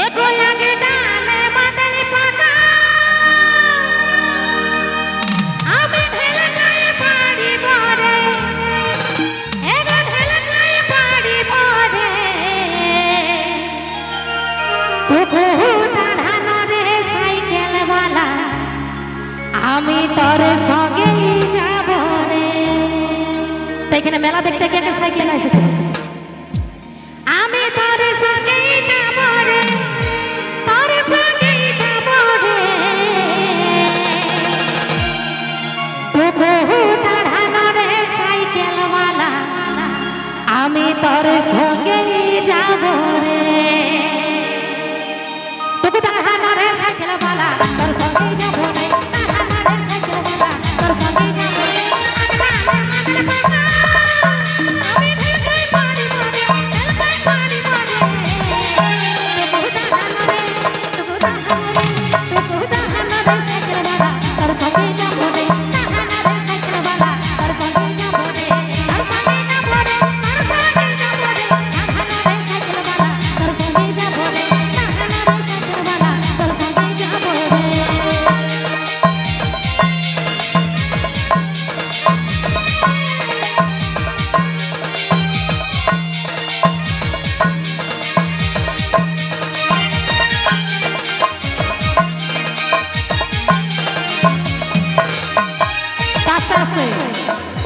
एको आगे डाले बादल पाका आमे ढेले जाए पाड़ी बोरे एगो ढेले जाए पाड़ी बोरे ओको दाढ़ानो रे साइकेल वाला आमी तोरे सगे जाबो रे तो एखाने मेला देखते কে কে সাইকেল এসেছে আমি তোরে সঙ্গে যাব রে তোরে সঙ্গে যাব রে ওগো দাঁড়ানো রে সাইকেল वाला আমি তোরে সঙ্গে যাব রে ওগো দাঁড়ানো রে সাইকেল वाला তোর সঙ্গে যাব রে দাঁড়ানো রে সাইকেল वाला তোর সঙ্গে যাব রে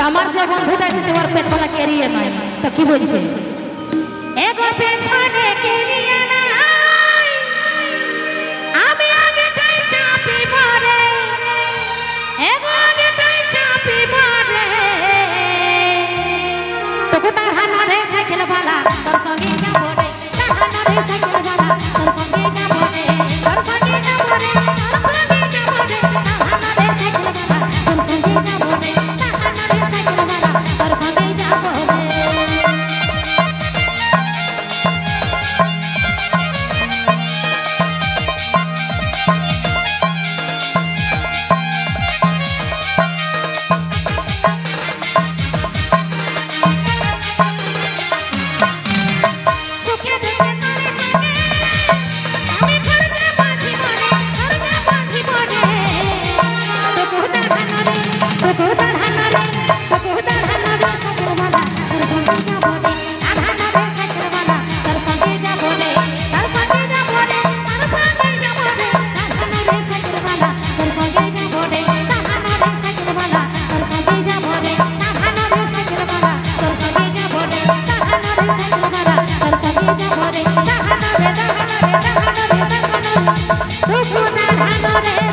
আমার যে বন্ধুটা এসেছে ওর পেছনে কেরিয়ে নাই তো কি বলছে এগো পেছনে কেরিয়ে নাই আমি আগেটাই চাপি মারে এগো আগেটাই চাপি মারে তোকে দাঁড়ানো রে সাইকেল वाला তোর সঙ্গে যাব রে দাঁড়ানো রে সাইকেল वाला তোর সঙ্গে যাব রে তোর সঙ্গে যাব রে তোর সঙ্গে যাব রে দাঁড়ানো রে সাইকেল वाला তোর সঙ্গে যাব রে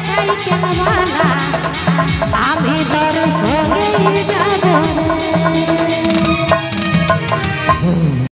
साइकेल वाला